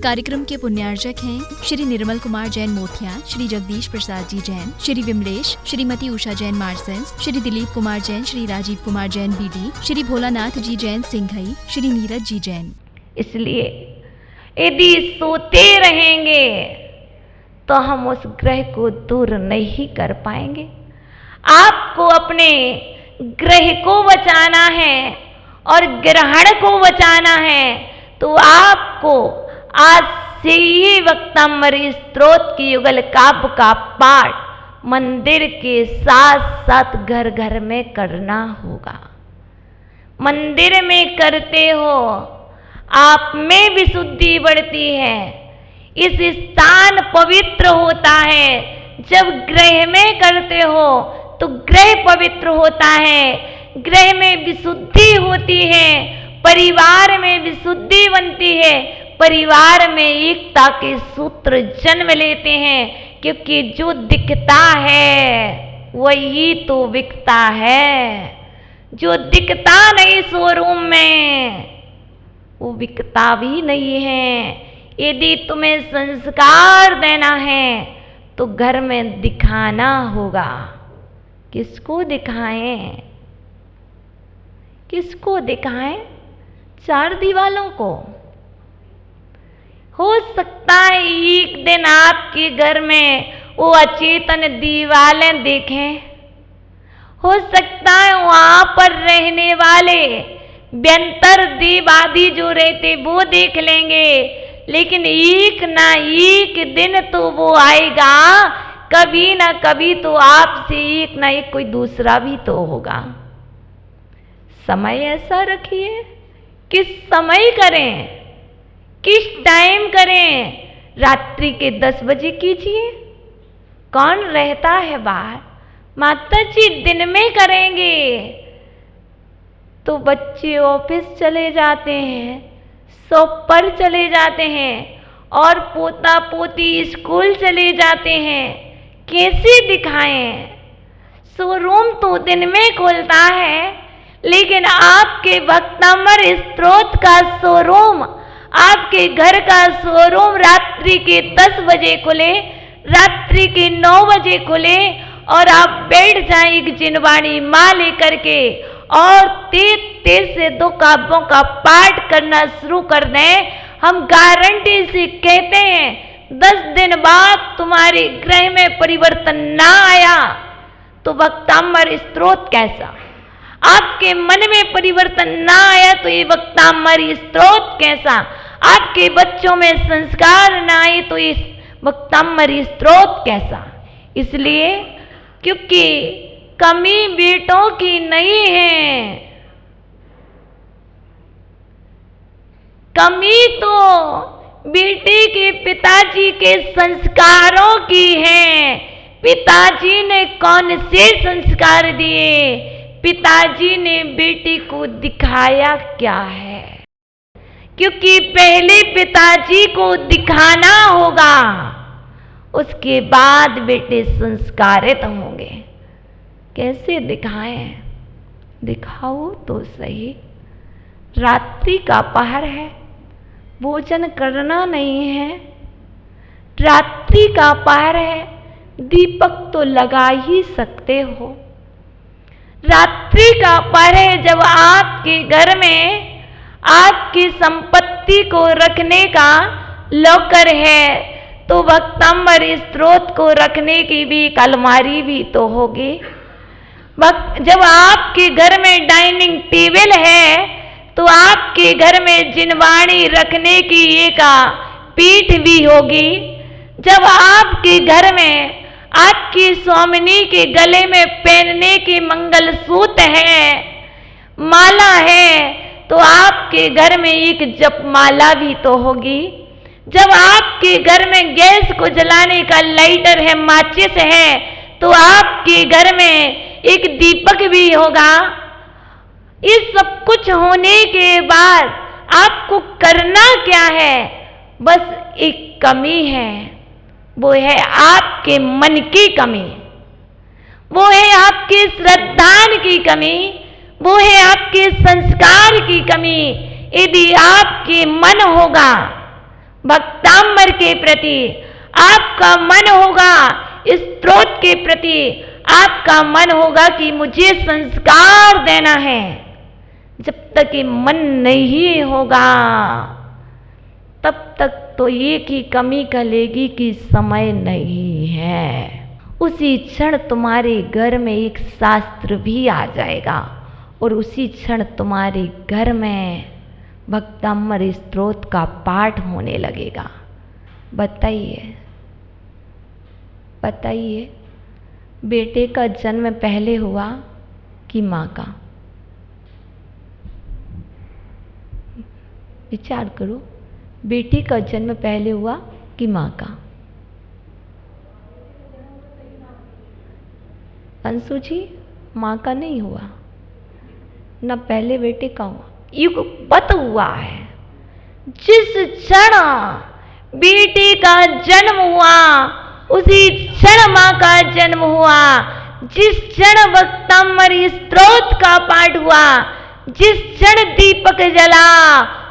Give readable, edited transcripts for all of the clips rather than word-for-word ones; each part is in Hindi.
कार्यक्रम के पुण्यार्चक हैं श्री निर्मल कुमार जैन मोथिया, श्री जगदीश प्रसाद जी जैन, श्री विमलेश, श्रीमती उषा जैन मार्सेंस, श्री दिलीप कुमार जैन, श्री राजीव कुमार जैन बीडी, श्री भोलानाथ जी जैन सिंघई, श्री नीरज जी जैन। इसलिए यदि सोते रहेंगे तो हम उस ग्रह को दूर नहीं कर पाएंगे। आपको अपने ग्रह को बचाना है और ग्रहण को बचाना है, तो आपको आज से ही वक्तांबर स्त्रोत की युगल काव्य का पाठ मंदिर के साथ साथ घर घर में करना होगा। मंदिर में करते हो आप में विशुद्धि बढ़ती है, इस स्थान पवित्र होता है। जब ग्रह में करते हो तो ग्रह पवित्र होता है, ग्रह में विशुद्धि होती है, परिवार में विशुद्धि बनती है, परिवार में एकता के सूत्र जन्म लेते हैं। क्योंकि जो दिखता है वही तो बिकता है, जो दिखता नहीं शोरूम में वो बिकता भी नहीं है। यदि तुम्हें संस्कार देना है तो घर में दिखाना होगा। किसको दिखाएं? किसको दिखाएं? चार दीवालों को। हो सकता है एक दिन आपके घर में वो अचेतन दीवालें देखें, हो सकता है वहां पर रहने वाले व्यंतर देवादि जो रहते वो देख लेंगे, लेकिन एक ना एक दिन तो वो आएगा, कभी ना कभी तो आपसे एक ना एक कोई दूसरा भी तो होगा। समय ऐसा रखिए, किस समय करें, किस टाइम करें। रात्रि के 10 बजे कीजिए। कौन रहता है बाहर? माता जी दिन में करेंगे तो बच्चे ऑफिस चले जाते हैं, शॉप पर चले जाते हैं और पोता पोती स्कूल चले जाते हैं। कैसे दिखाएं? शोरूम तो दिन में खुलता है, लेकिन आपके वक्तांबर स्त्रोत का शोरूम, आपके घर का शोरूम रात्रि के 10 बजे खुले, रात्रि के 9 बजे खुले और आप बैठ जाएं एक जिनवाणी माँ लेकर के और तेज तेज से 2 काव्यों का पाठ करना शुरू कर दें। हम गारंटी से कहते हैं 10 दिन बाद तुम्हारे ग्रह में परिवर्तन ना आया तो वक्तांबर स्त्रोत कैसा, आपके मन में परिवर्तन ना आया तो ये वक्तांबर स्त्रोत कैसा, आपके बच्चों में संस्कार ना आए तो इस वक्तांबर स्त्रोत कैसा। इसलिए क्योंकि कमी बेटों की नहीं है, कमी तो बेटे के पिताजी के संस्कारों की है। पिताजी ने कौन से संस्कार दिए? पिताजी ने बेटी को दिखाया क्या है? क्योंकि पहले पिताजी को दिखाना होगा, उसके बाद बेटे संस्कारित होंगे। कैसे दिखाएं? दिखाओ तो सही। रात्रि का पहर है, भोजन करना नहीं है। रात्रि का पहर है, दीपक तो लगा ही सकते हो। रात्रि का पहर है जब आपके घर में आपकी संपत्ति को रखने का लॉकर है, तो वक्तांबर स्त्रोत को रखने की भी एक अलमारी भी तो होगी। जब आपके घर में डाइनिंग टेबल है तो आपके घर में जिनवाणी रखने की एक पीठ भी होगी। जब आपके घर में आपकी स्वामिनी के गले में पहनने की मंगलसूत्र है, माला है, तो आपके घर में एक जपमाला भी तो होगी। जब आपके घर में गैस को जलाने का लाइटर है, माचिस है, तो आपके घर में एक दीपक भी होगा। इस सब कुछ होने के बाद आपको करना क्या है? बस एक कमी है, वो है आपके मन की कमी, वो है आपके श्रद्धान की कमी, वो है आपके संस्कार की कमी। यदि आपके मन होगा, भक्तांबर के प्रति आपका मन होगा, इस स्रोत के प्रति आपका मन होगा कि मुझे संस्कार देना है। जब तक ये मन नहीं होगा तब तक तो एक ही कमी कलेगी कि समय नहीं है। उसी क्षण तुम्हारे घर में एक शास्त्र भी आ जाएगा और उसी क्षण तुम्हारे घर में भक्तांबर स्तोत्र का पाठ होने लगेगा। बताइए बताइए, बेटे का जन्म पहले हुआ कि माँ का? विचार करो, बेटी का जन्म पहले हुआ कि माँ का? अंशु जी, माँ का नहीं हुआ न, पहले बेटे का हुआ, युगपत हुआ है। जिस क्षण बेटी का जन्म हुआ उसी क्षण माँ का जन्म हुआ। जिस क्षण भक्तांबर स्तोत्र का पाठ हुआ, जिस क्षण दीपक जला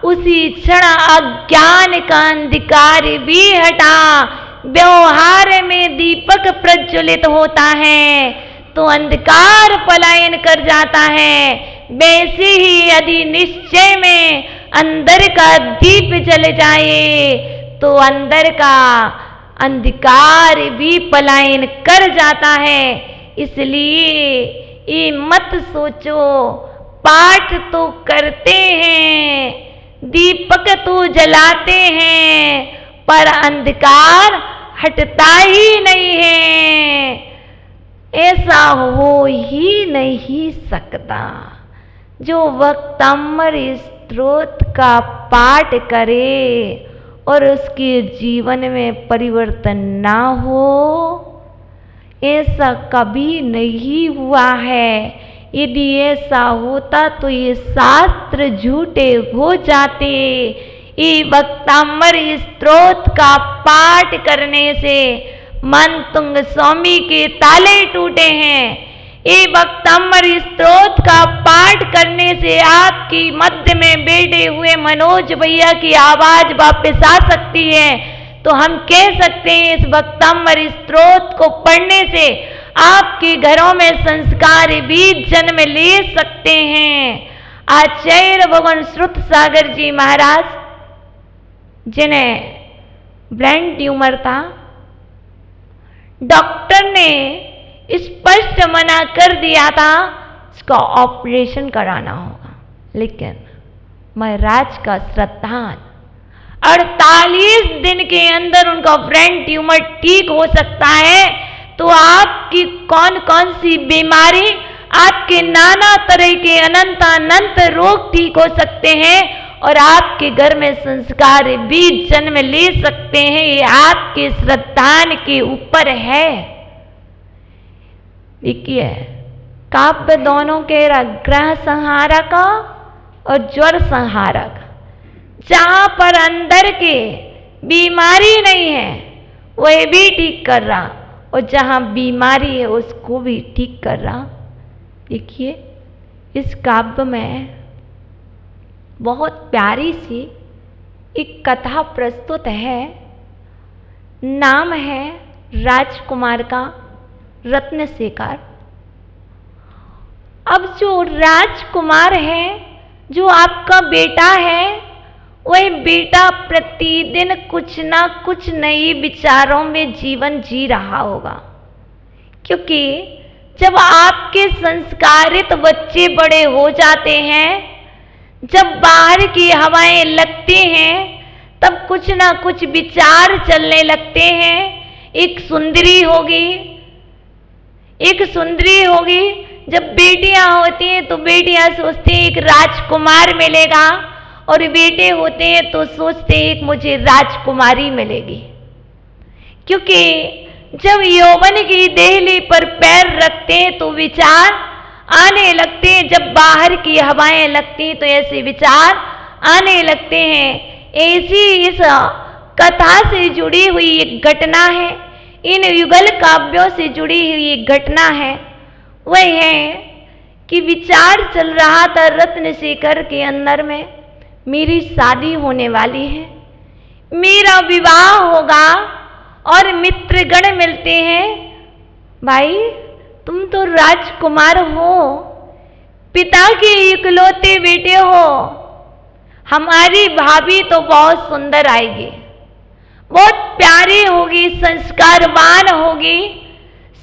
उसी क्षण अज्ञान का अंधकार भी हटा। व्यवहार में दीपक प्रज्वलित होता है तो अंधकार पलायन कर जाता है। वैसे ही यदि निश्चय में अंदर का दीप जल जाए तो अंदर का अंधकार भी पलायन कर जाता है। इसलिए ये मत सोचो, पाठ तो करते हैं, दीपक तो जलाते हैं, पर अंधकार हटता ही नहीं है। ऐसा हो ही नहीं सकता। जो भक्तांबर स्तोत्र का पाठ करे और उसके जीवन में परिवर्तन ना हो, ऐसा कभी नहीं हुआ है। यदि ऐसा होता तो ये शास्त्र झूठे हो जाते। ये भक्तांबर स्तोत्र का पाठ करने से मनतुंग स्वामी के ताले टूटे हैं। ये भक्तांबर स्तोत्र का पाठ करने से आपकी मध्य में बैठे हुए मनोज भैया की आवाज वापस आ सकती है। तो हम कह सकते हैं इस भक्तांबर स्तोत्र को पढ़ने से आपके घरों में संस्कार भी जन्म ले सकते हैं। आचार्य भगवान श्रुत सागर जी महाराज, जिन्हें ब्रेन ट्यूमर था, डॉक्टर ने स्पष्ट मना कर दिया था इसका ऑपरेशन कराना होगा, लेकिन महाराज का श्रद्धान 48 दिन के अंदर उनका ब्रेन ट्यूमर ठीक हो सकता है। तो आपकी कौन कौन सी बीमारी, आपके नाना तरह के अनंत रोग ठीक हो सकते हैं और आपके घर में संस्कार भी जन्म ले सकते हैं। ये आपके श्रद्धान के ऊपर है। देखिए, काव्य दोनों के ग्रह संहारक और ज्वर संहारक। जहां पर अंदर के बीमारी नहीं है वह भी ठीक कर रहा, और जहां बीमारी है उसको भी ठीक कर रहा। देखिए, इस काव्य में बहुत प्यारी सी एक कथा प्रस्तुत है। नाम है राजकुमार का रत्नशेखर। अब जो राजकुमार है, जो आपका बेटा है, वह बेटा प्रतिदिन कुछ ना कुछ नए विचारों में जीवन जी रहा होगा। क्योंकि जब आपके संस्कारित बच्चे बड़े हो जाते हैं, जब बाहर की हवाएं लगती हैं, तब कुछ ना कुछ विचार चलने लगते हैं। एक सुंदरी होगी। जब बेटियां होती हैं तो बेटियां सोचती हैं एक राजकुमार मिलेगा, और बेटे होते हैं तो सोचते हैं एक मुझे राजकुमारी मिलेगी। क्योंकि जब यौवन की देहली पर पैर रखते हैं तो विचार आने लगते हैं। जब बाहर की हवाएं लगती हैं तो ऐसे विचार आने लगते हैं। ऐसी इस कथा से जुड़ी हुई एक घटना है, इन युगल काव्यों से जुड़ी हुई एक घटना है। वह है कि विचार चल रहा था रत्नशेखर के अंदर में, मेरी शादी होने वाली है, मेरा विवाह होगा और मित्रगण मिलते हैं, भाई तुम तो राजकुमार हो, पिता के इकलौते बेटे हो, हमारी भाभी तो बहुत सुंदर आएगी, बहुत प्यारी होगी, संस्कारवान होगी,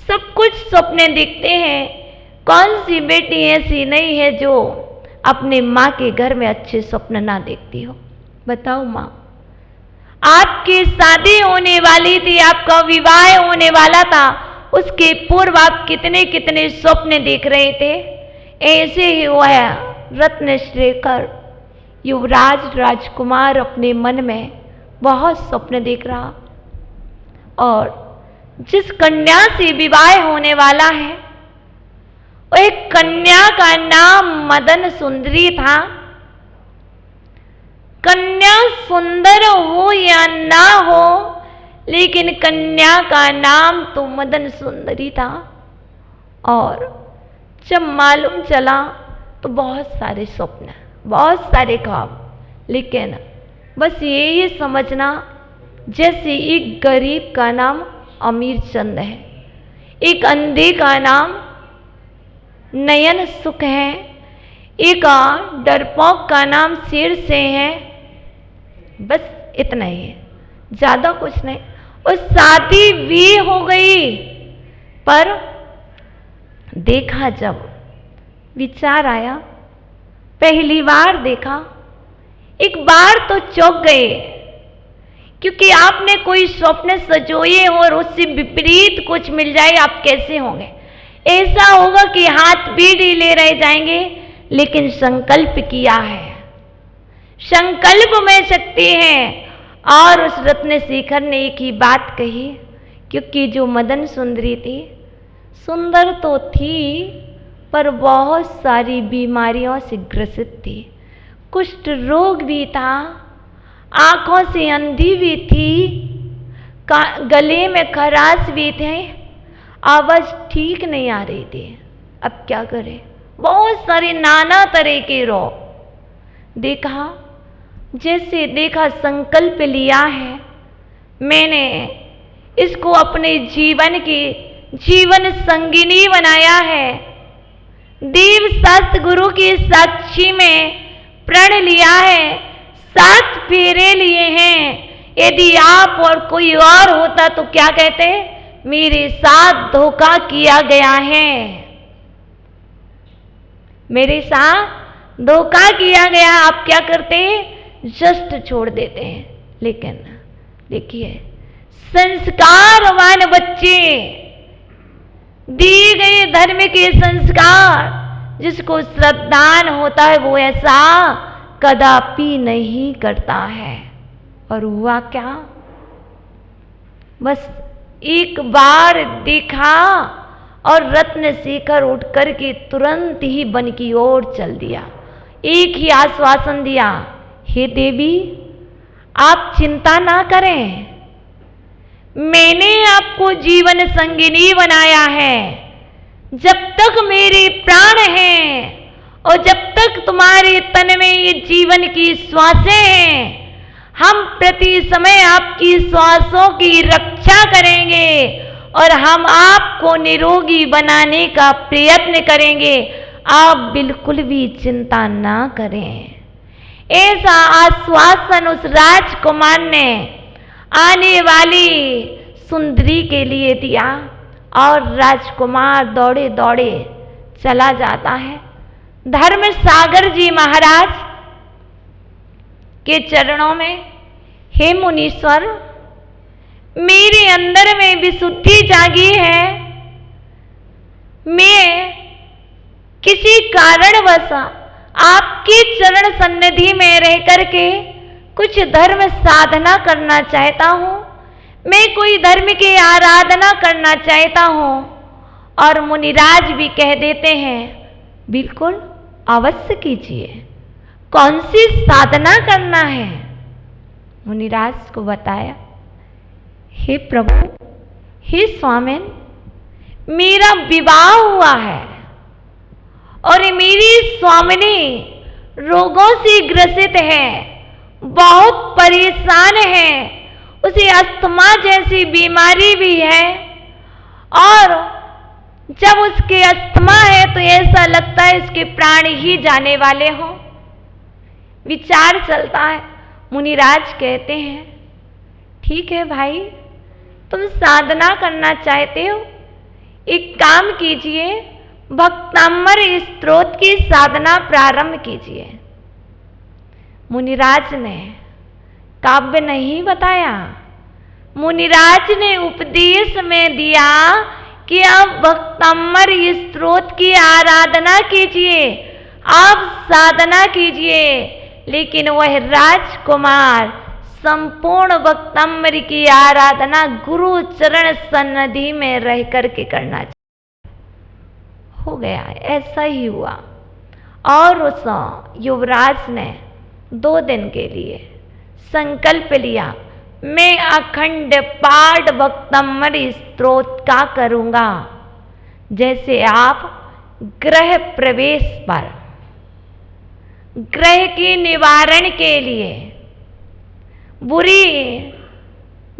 सब कुछ सपने दिखते हैं। कौन सी बेटी ऐसी नहीं है जो अपने माँ के घर में अच्छे स्वप्न ना देखती हो? बताओ माँ, आपकी शादी होने वाली थी, आपका विवाह होने वाला था, उसके पूर्व आप कितने कितने स्वप्न देख रहे थे। ऐसे ही हुआ रत्नशेखर युवराज राजकुमार अपने मन में बहुत स्वप्न देख रहा, और जिस कन्या से विवाह होने वाला है वो एक कन्या का नाम मदन सुंदरी था। कन्या सुंदर हो या ना हो, लेकिन कन्या का नाम तो मदन सुंदरी था। और जब मालूम चला तो बहुत सारे स्वप्न, बहुत सारे ख्वाब, लेकिन बस ये समझना जैसे एक गरीब का नाम अमीर चंद है, एक अंधे का नाम नयन सुख है, एक डरपोक का नाम शेर से है, बस इतना ही है, ज़्यादा कुछ नहीं। और शादी भी हो गई, पर देखा जब विचार आया, पहली बार देखा, एक बार तो चौंक गए, क्योंकि आपने कोई स्वप्न सजोए और उससे विपरीत कुछ मिल जाए, आप कैसे होंगे? ऐसा होगा कि हाथ भी ढीले रह जाएंगे, लेकिन संकल्प किया है, संकल्प में शक्ति है। और उस रत्नशेखर ने एक ही बात कही, क्योंकि जो मदन सुंदरी थी, सुंदर तो थी पर बहुत सारी बीमारियों से ग्रसित थी, कुष्ठ रोग भी था, आंखों से अंधी भी थी, गले में खराश भी थे, आवाज ठीक नहीं आ रही थी। अब क्या करें? बहुत सारे नाना तरह के रोग देखा, जैसे देखा संकल्प लिया है, मैंने इसको अपने जीवन की जीवन संगिनी बनाया है। देव शास्त्र गुरु की साक्षी में प्रण लिया है, 7 फेरे लिए हैं। यदि आप और कोई और होता तो क्या कहते? मेरे साथ धोखा किया गया है, मेरे साथ धोखा किया गया। आप क्या करते? जस्ट छोड़ देते हैं। लेकिन देखिए, संस्कारवान बच्चे, दिए गए धर्म के संस्कार, जिसको श्रद्धान होता है वो ऐसा कदापि नहीं करता है। और हुआ क्या? बस एक बार देखा और रत्नशेखर उठ करके तुरंत ही वन की ओर चल दिया। एक ही आश्वासन दिया, हे देवी आप चिंता ना करें, मैंने आपको जीवन संगिनी बनाया है। जब तक मेरे प्राण हैं और जब तक तुम्हारे तन में ये जीवन की श्वासें हैं, हम प्रति समय आपकी श्वासों की रक्षा करेंगे और हम आपको निरोगी बनाने का प्रयत्न करेंगे। आप बिल्कुल भी चिंता ना करें। ऐसा आश्वासन उस राजकुमार ने आने वाली सुंदरी के लिए दिया और राजकुमार दौड़े दौड़े चला जाता है। धर्म सागर जी महाराज के चरणों में, हे मुनीश्वर, मेरे अंदर में विशुद्धि जागी है, मैं किसी कारणवश आपकी चरण सन्निधि में रह करके कुछ धर्म साधना करना चाहता हूँ, मैं कोई धर्म की आराधना करना चाहता हूँ। और मुनिराज भी कह देते हैं, बिल्कुल अवश्य कीजिए, कौन सी साधना करना है? मुनिराज को बताया, हे प्रभु, हे स्वामिन, मेरा विवाह हुआ है और मेरी स्वामिनी रोगों से ग्रसित है, बहुत परेशान है, उसे अस्थमा जैसी बीमारी भी है, और जब उसके अस्थमा है तो ऐसा लगता है उसके प्राण ही जाने वाले हों। विचार चलता है। मुनिराज कहते हैं, ठीक है भाई, तुम साधना करना चाहते हो, एक काम कीजिए, भक्तामर स्तोत्र की साधना प्रारंभ कीजिए। मुनिराज ने काव्य नहीं बताया, मुनिराज ने उपदेश में दिया कि आप भक्तामर स्तोत्र की आराधना कीजिए, आप साधना कीजिए। लेकिन वह राजकुमार संपूर्ण भक्तामर की आराधना गुरु चरण सन्निधि में रह करके करना चाहिए। हो गया, ऐसा ही हुआ। और उस युवराज ने 2 दिन के लिए संकल्प लिया, मैं अखंड पाठ भक्तामर स्तोत्र का करूंगा। जैसे आप गृह प्रवेश पर ग्रह के निवारण के लिए, बुरी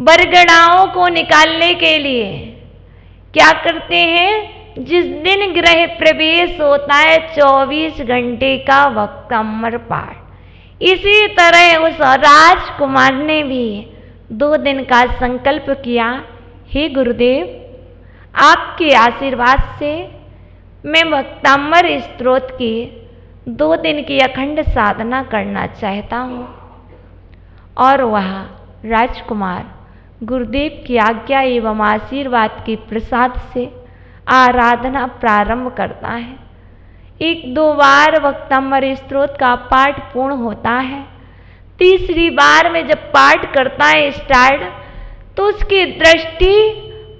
बरगड़ाओं को निकालने के लिए क्या करते हैं, जिस दिन गृह प्रवेश होता है 24 घंटे का भक्तामर पाठ, इसी तरह उस राजकुमार ने भी 2 दिन का संकल्प किया, हे गुरुदेव, आपके आशीर्वाद से मैं भक्तामर स्तोत्र की 2 दिन की अखंड साधना करना चाहता हूँ। और वह राजकुमार गुरुदेव की आज्ञा एवं आशीर्वाद के प्रसाद से आराधना प्रारंभ करता है। 1-2 बार भक्तामर स्तोत्र का पाठ पूर्ण होता है। तीसरी बार में जब पाठ करता है स्टार्ट, तो उसकी दृष्टि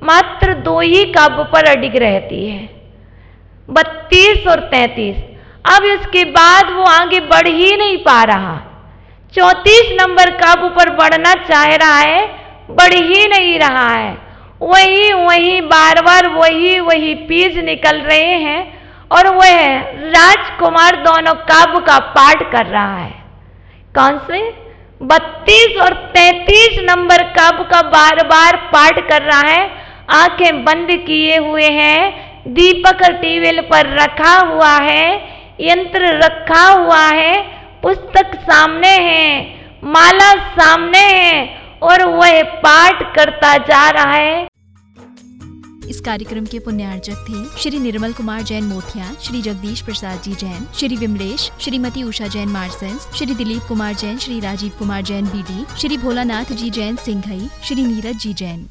मात्र 2 ही काव्य पर अडिग रहती है, 32 और 33। अब इसके बाद वो आगे बढ़ ही नहीं पा रहा। 34 नंबर काव्य पर बढ़ना चाह रहा है, बढ़ ही नहीं रहा है। वही बार बार वही पेज निकल रहे हैं, और वह राजकुमार दोनों काव्य का पाठ कर रहा है। कौन से? 32 और 33 नंबर काव्य का बार बार पाठ कर रहा है। आंखें बंद किए हुए हैं, दीपक टेबल पर रखा हुआ है, यंत्र रखा हुआ है, पुस्तक सामने है, माला सामने है, और वह पाठ करता जा रहा है। इस कार्यक्रम के पुण्यार्चक थे श्री निर्मल कुमार जैन मोथिया, श्री जगदीश प्रसाद जी जैन, श्री विमलेश, श्रीमती उषा जैन मार्सेंस, श्री दिलीप कुमार जैन, श्री राजीव कुमार जैन बीडी, श्री भोलानाथ जी जैन सिंघई, श्री नीरज जी जैन।